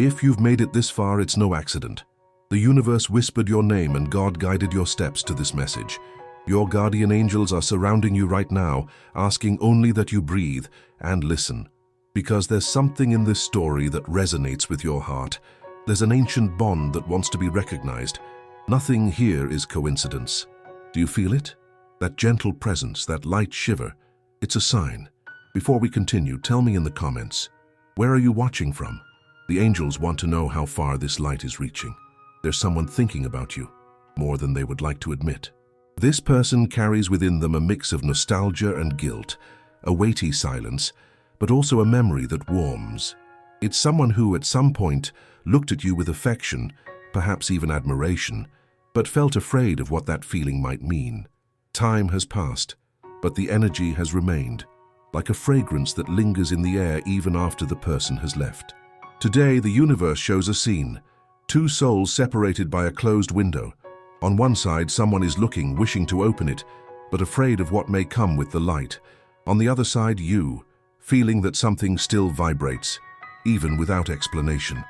If you've made it this far, it's no accident. The universe whispered your name and God guided your steps to this message. Your guardian angels are surrounding you right now, asking only that you breathe and listen. Because there's something in this story that resonates with your heart. There's an ancient bond that wants to be recognized. Nothing here is coincidence. Do you feel it? That gentle presence, that light shiver. It's a sign. Before we continue, tell me in the comments, where are you watching from? The angels want to know how far this light is reaching. There's someone thinking about you, more than they would like to admit. This person carries within them a mix of nostalgia and guilt, a weighty silence, but also a memory that warms. It's someone who, at some point, looked at you with affection, perhaps even admiration, but felt afraid of what that feeling might mean. Time has passed, but the energy has remained, like a fragrance that lingers in the air even after the person has left. Today, the universe shows a scene. Two souls separated by a closed window. On one side, someone is looking, wishing to open it, but afraid of what may come with the light. On the other side, you, feeling that something still vibrates, even without explanation.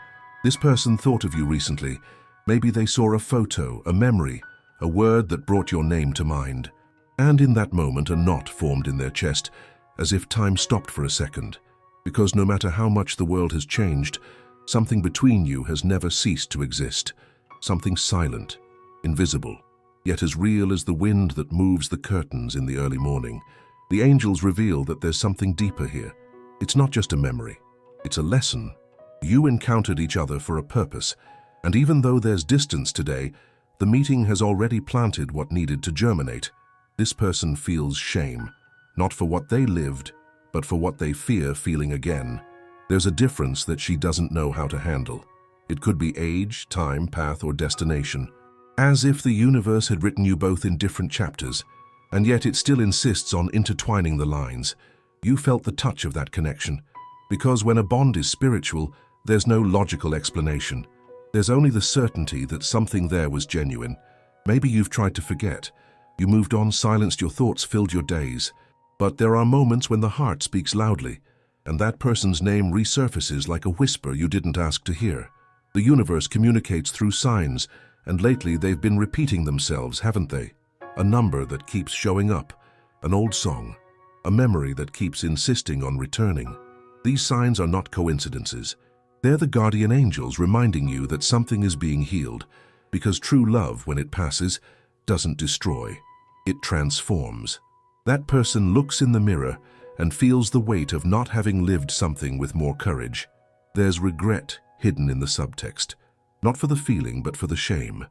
This person thought of you recently. Maybe they saw a photo, a memory, a word that brought your name to mind. And in that moment, a knot formed in their chest, as if time stopped for a second. Because no matter how much the world has changed, something between you has never ceased to exist. Something silent, invisible, yet as real as the wind that moves the curtains in the early morning. The angels reveal that there's something deeper here. It's not just a memory, it's a lesson. You encountered each other for a purpose, and even though there's distance today, the meeting has already planted what needed to germinate. This person feels shame, not for what they lived, but for what they fear feeling again. There's a difference that she doesn't know how to handle. It could be age, time, path, or destination. As if the universe had written you both in different chapters, and yet it still insists on intertwining the lines. You felt the touch of that connection, because when a bond is spiritual, there's no logical explanation. There's only the certainty that something there was genuine. Maybe you've tried to forget. You moved on, silenced your thoughts, filled your days. But there are moments when the heart speaks loudly, and that person's name resurfaces like a whisper you didn't ask to hear. The universe communicates through signs, and lately they've been repeating themselves, haven't they? A number that keeps showing up, an old song, a memory that keeps insisting on returning. These signs are not coincidences. They're the guardian angels reminding you that something is being healed, because true love, when it passes, doesn't destroy, it transforms. That person looks in the mirror and feels the weight of not having lived something with more courage. There's regret hidden in the subtext, not for the feeling but for the shame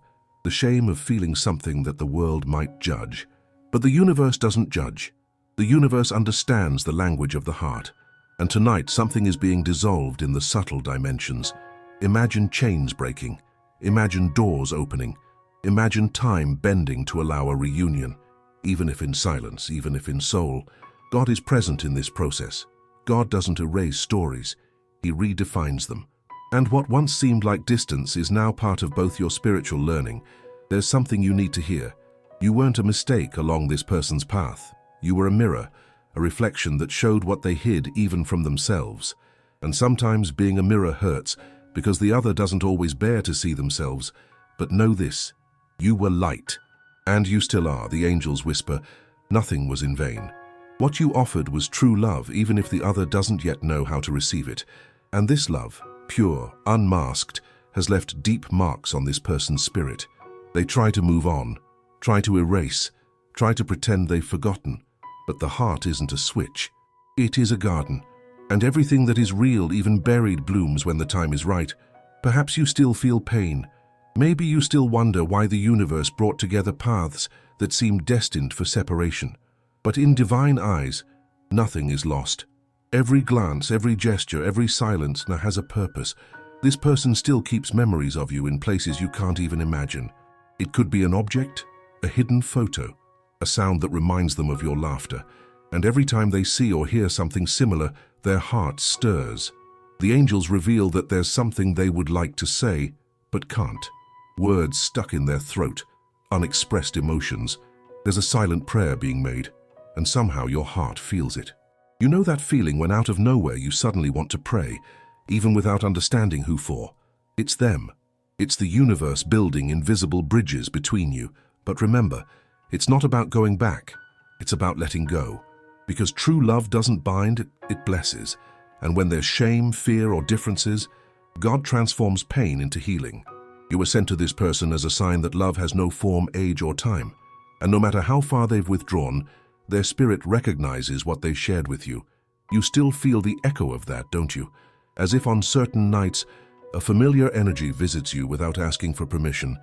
of feeling something that the world might judge. But the universe doesn't judge. The universe understands the language of the heart, and tonight something is being dissolved in the subtle dimensions. Imagine chains breaking, imagine doors opening, imagine time bending to allow a reunion. Even if in silence, even if in soul, God is present in this process. God doesn't erase stories, He redefines them. And what once seemed like distance is now part of both your spiritual learning. There's something you need to hear. You weren't a mistake along this person's path. You were a mirror, a reflection that showed what they hid even from themselves. And sometimes being a mirror hurts, because the other doesn't always bear to see themselves. But know this, you were light. And you still are, the angels whisper. Nothing was in vain. What you offered was true love, even if the other doesn't yet know how to receive it. And this love, pure, unmasked, has left deep marks on this person's spirit. They try to move on, try to erase, try to pretend they've forgotten. But the heart isn't a switch. It is a garden. And everything that is real, even buried, blooms when the time is right. Perhaps you still feel pain. Maybe you still wonder why the universe brought together paths that seemed destined for separation. But in divine eyes, nothing is lost. Every glance, every gesture, every silence now has a purpose. This person still keeps memories of you in places you can't even imagine. It could be an object, a hidden photo, a sound that reminds them of your laughter. And every time they see or hear something similar, their heart stirs. The angels reveal that there's something they would like to say, but can't. Words stuck in their throat, unexpressed emotions. There's a silent prayer being made, and somehow your heart feels it. You know that feeling when out of nowhere you suddenly want to pray. even without understanding who for. It's them. It's the universe building invisible bridges between you. But remember, it's not about going back. It's about letting go. Because true love doesn't bind, it blesses. And when there's shame, fear, or differences, God transforms pain into healing. You were sent to this person as a sign that love has no form, age, or time. And no matter how far they've withdrawn, their spirit recognizes what they shared with you. You still feel the echo of that, don't you? As if on certain nights, a familiar energy visits you without asking for permission.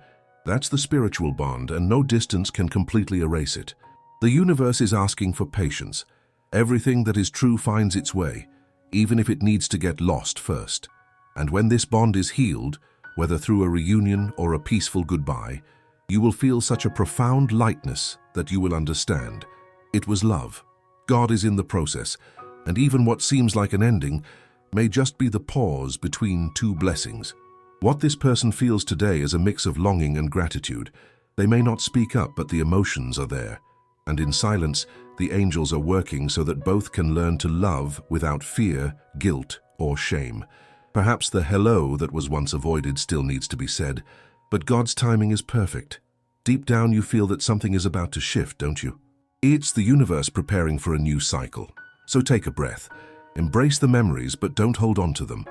That's the spiritual bond, and no distance can completely erase it. The universe is asking for patience. Everything that is true finds its way, even if it needs to get lost first. And when this bond is healed, whether through a reunion or a peaceful goodbye, you will feel such a profound lightness that you will understand. It was love. God is in the process, and even what seems like an ending may just be the pause between two blessings. What this person feels today is a mix of longing and gratitude. They may not speak up, but the emotions are there. And in silence, the angels are working so that both can learn to love without fear, guilt, or shame. Perhaps the hello that was once avoided still needs to be said, but God's timing is perfect. Deep down you feel that something is about to shift, don't you? It's the universe preparing for a new cycle. So take a breath. Embrace the memories, but don't hold on to them.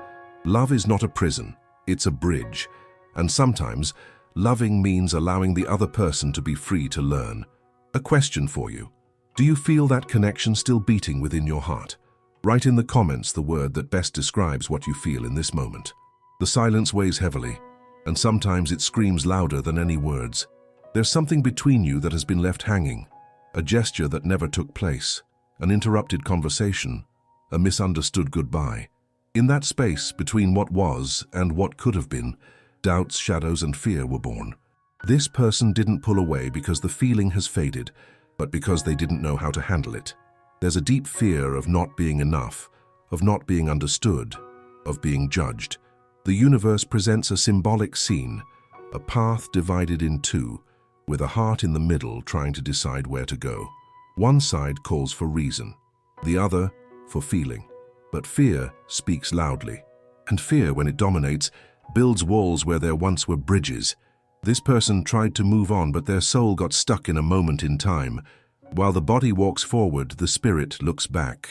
Love is not a prison, it's a bridge. And sometimes, loving means allowing the other person to be free to learn. A question for you. Do you feel that connection still beating within your heart? Write in the comments the word that best describes what you feel in this moment. The silence weighs heavily, and sometimes it screams louder than any words. There's something between you that has been left hanging, a gesture that never took place, an interrupted conversation, a misunderstood goodbye. In that space between what was and what could have been, doubts, shadows, and fear were born. This person didn't pull away because the feeling has faded, but because they didn't know how to handle it. There's a deep fear of not being enough, of not being understood, of being judged. The universe presents a symbolic scene, a path divided in two, with a heart in the middle trying to decide where to go. One side calls for reason, the other for feeling. But fear speaks loudly, and fear, when it dominates, builds walls where there once were bridges. This person tried to move on, but their soul got stuck in a moment in time. While the body walks forward, the spirit looks back.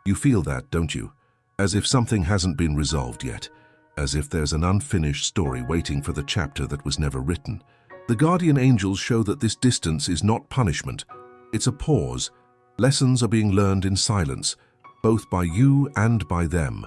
You feel that, don't you? As if something hasn't been resolved yet, as if there's an unfinished story waiting for the chapter that was never written. The guardian angels show that this distance is not punishment. It's a pause. Lessons are being learned in silence, both by you and by them.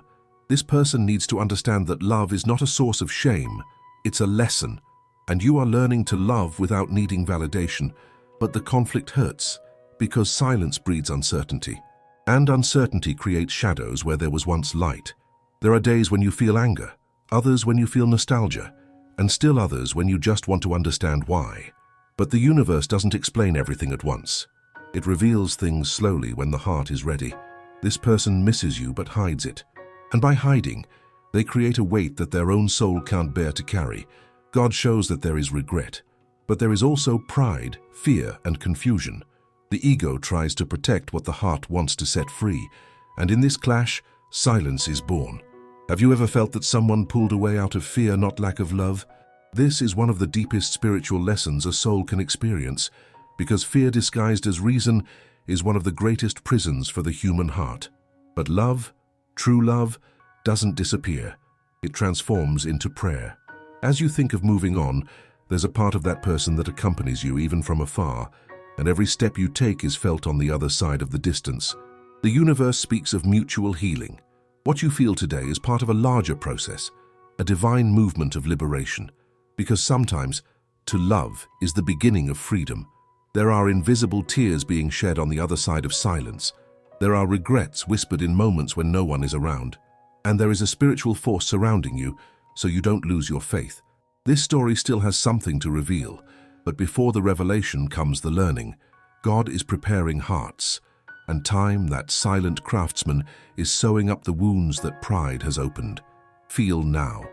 This person needs to understand that love is not a source of shame, it's a lesson. And you are learning to love without needing validation. But the conflict hurts, because silence breeds uncertainty. And uncertainty creates shadows where there was once light. There are days when you feel anger, others when you feel nostalgia, and still others when you just want to understand why. But the universe doesn't explain everything at once. It reveals things slowly when the heart is ready. This person misses you but hides it. And by hiding, they create a weight that their own soul can't bear to carry. God shows that there is regret, but there is also pride, fear, and confusion. The ego tries to protect what the heart wants to set free, and in this clash, silence is born. Have you ever felt that someone pulled away out of fear, not lack of love? This is one of the deepest spiritual lessons a soul can experience, because fear disguised as reason is one of the greatest prisons for the human heart. But love, true love, doesn't disappear. It transforms into prayer. As you think of moving on, there's a part of that person that accompanies you even from afar, and every step you take is felt on the other side of the distance. The universe speaks of mutual healing. What you feel today is part of a larger process, a divine movement of liberation. Because sometimes, to love is the beginning of freedom. There are invisible tears being shed on the other side of silence. There are regrets whispered in moments when no one is around. And there is a spiritual force surrounding you, so you don't lose your faith. This story still has something to reveal, but before the revelation comes the learning. God is preparing hearts, and time, that silent craftsman, is sewing up the wounds that pride has opened. Feel now.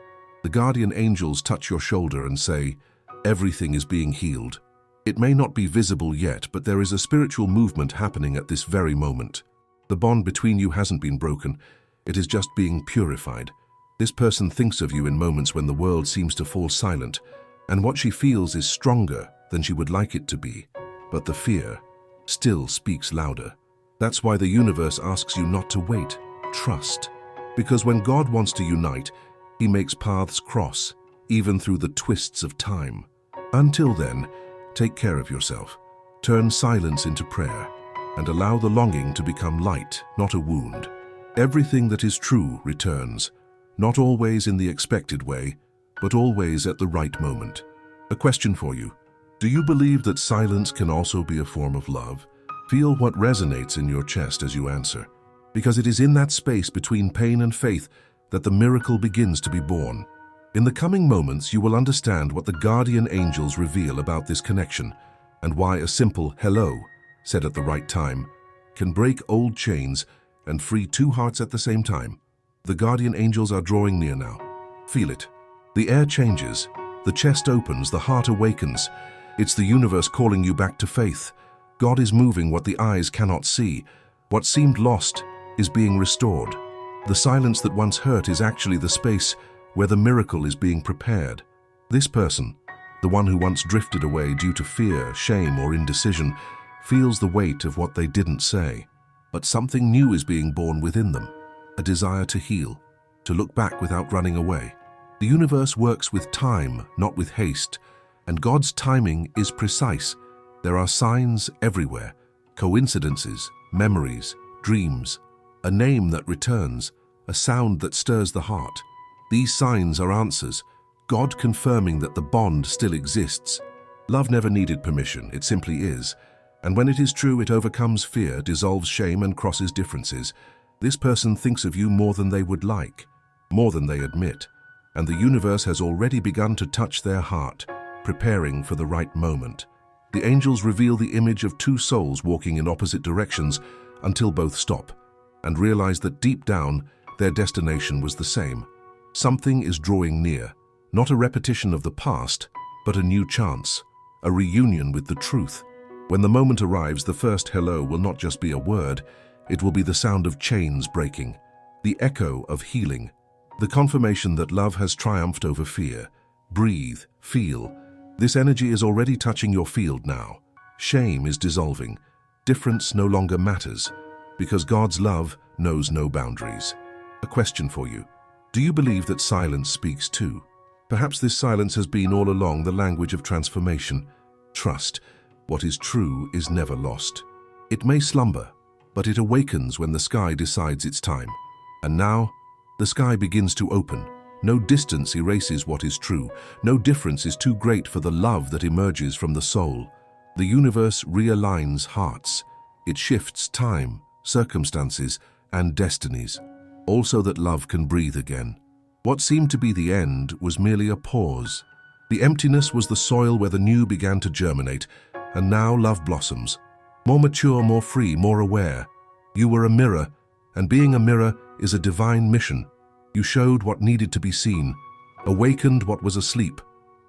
The guardian angels touch your shoulder and say, everything is being healed. It may not be visible yet, but there is a spiritual movement happening at this very moment. The bond between you hasn't been broken, it is just being purified. This person thinks of you in moments when the world seems to fall silent, and what she feels is stronger than she would like it to be. But the fear still speaks louder. That's why the universe asks you not to wait, trust. Because when God wants to unite, He makes paths cross, even through the twists of time. Until then, take care of yourself. Turn silence into prayer, and allow the longing to become light, not a wound. Everything that is true returns, not always in the expected way, but always at the right moment. A question for you. Do you believe that silence can also be a form of love? Feel what resonates in your chest as you answer, because it is in that space between pain and faith that the miracle begins to be born. In the coming moments, you will understand what the guardian angels reveal about this connection, and why a simple hello, said at the right time, can break old chains and free two hearts at the same time. The guardian angels are drawing near now. Feel it. The air changes, the chest opens, the heart awakens. It's the universe calling you back to faith. God is moving what the eyes cannot see. What seemed lost is being restored. The silence that once hurt is actually the space where the miracle is being prepared. This person, the one who once drifted away due to fear, shame, or indecision, feels the weight of what they didn't say. But something new is being born within them, a desire to heal, to look back without running away. The universe works with time, not with haste, and God's timing is precise. There are signs everywhere, coincidences, memories, dreams, a name that returns, a sound that stirs the heart. These signs are answers, God confirming that the bond still exists. Love never needed permission, it simply is. And when it is true, it overcomes fear, dissolves shame, and crosses differences. This person thinks of you more than they would like, more than they admit. And the universe has already begun to touch their heart, preparing for the right moment. The angels reveal the image of two souls walking in opposite directions until both stop, and realize that deep down, their destination was the same. Something is drawing near, not a repetition of the past, but a new chance, a reunion with the truth. When the moment arrives, the first hello will not just be a word, it will be the sound of chains breaking, the echo of healing, the confirmation that love has triumphed over fear. Breathe, feel. This energy is already touching your field now. Shame is dissolving. Difference no longer matters, because God's love knows no boundaries. A question for you. Do you believe that silence speaks too? Perhaps this silence has been all along the language of transformation. Trust. What is true is never lost. It may slumber, but it awakens when the sky decides its time. And now, the sky begins to open. No distance erases what is true. No difference is too great for the love that emerges from the soul. The universe realigns hearts. It shifts time, circumstances, and destinies, all so that love can breathe again. What seemed to be the end was merely a pause. The emptiness was the soil where the new began to germinate, and now love blossoms. More mature, more free, more aware. You were a mirror, and being a mirror is a divine mission. You showed what needed to be seen, awakened what was asleep.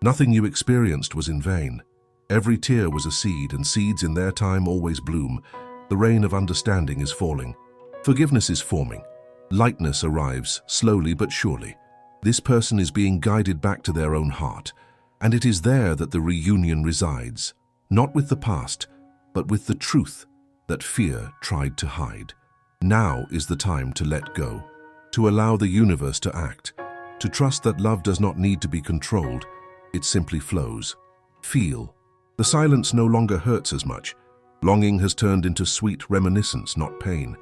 Nothing you experienced was in vain. Every tear was a seed, and seeds in their time always bloom. The rain of understanding is falling. Forgiveness is forming. Lightness arrives, slowly but surely. This person is being guided back to their own heart, and it is there that the reunion resides, not with the past, but with the truth that fear tried to hide. Now is the time to let go, to allow the universe to act, to trust that love does not need to be controlled, it simply flows. Feel. The silence no longer hurts as much. Longing has turned into sweet reminiscence, not pain,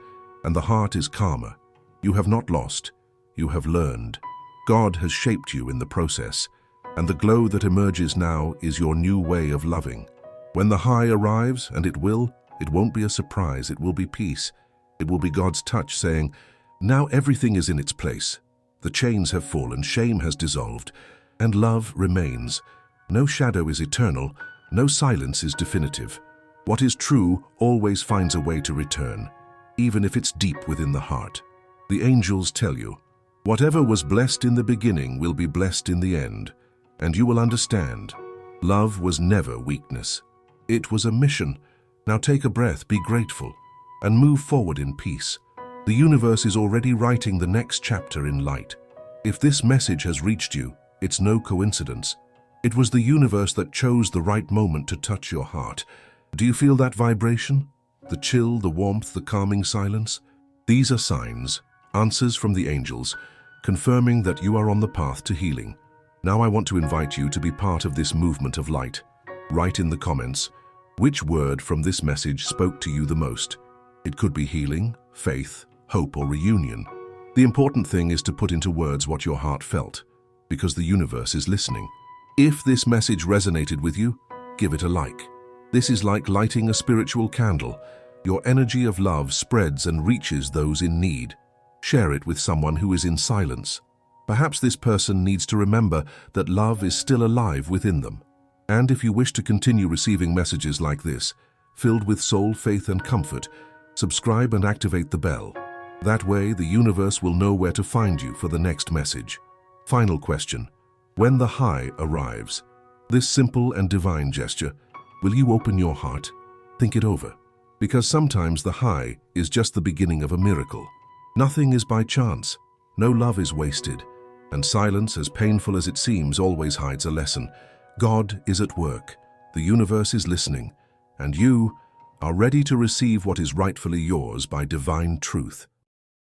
and the heart is calmer. You have not lost, you have learned. God has shaped you in the process, and the glow that emerges now is your new way of loving. When the high arrives, and it won't be a surprise, it will be peace. It will be God's touch saying, now everything is in its place. The chains have fallen, shame has dissolved, and love remains. No shadow is eternal, no silence is definitive. What is true always finds a way to return, even if it's deep within the heart. The angels tell you, whatever was blessed in the beginning will be blessed in the end, and you will understand. Love was never weakness. It was a mission. Now take a breath, be grateful, and move forward in peace. The universe is already writing the next chapter in light. If this message has reached you, it's no coincidence. It was the universe that chose the right moment to touch your heart. Do you feel that vibration? The chill, the warmth, the calming silence? These are signs, answers from the angels, confirming that you are on the path to healing. Now I want to invite you to be part of this movement of light. Write in the comments, which word from this message spoke to you the most? It could be healing, faith, hope, or reunion. The important thing is to put into words what your heart felt, because the universe is listening. If this message resonated with you, give it a like. This is like lighting a spiritual candle. Your energy of love spreads and reaches those in need. Share it with someone who is in silence. Perhaps this person needs to remember that love is still alive within them. And if you wish to continue receiving messages like this, filled with soul, faith, and comfort, subscribe and activate the bell. That way, the universe will know where to find you for the next message. Final question. When the high arrives, this simple and divine gesture, will you open your heart? Think it over. Because sometimes the high is just the beginning of a miracle. Nothing is by chance. No love is wasted. And silence, as painful as it seems, always hides a lesson. God is at work. The universe is listening. And you are ready to receive what is rightfully yours by divine truth.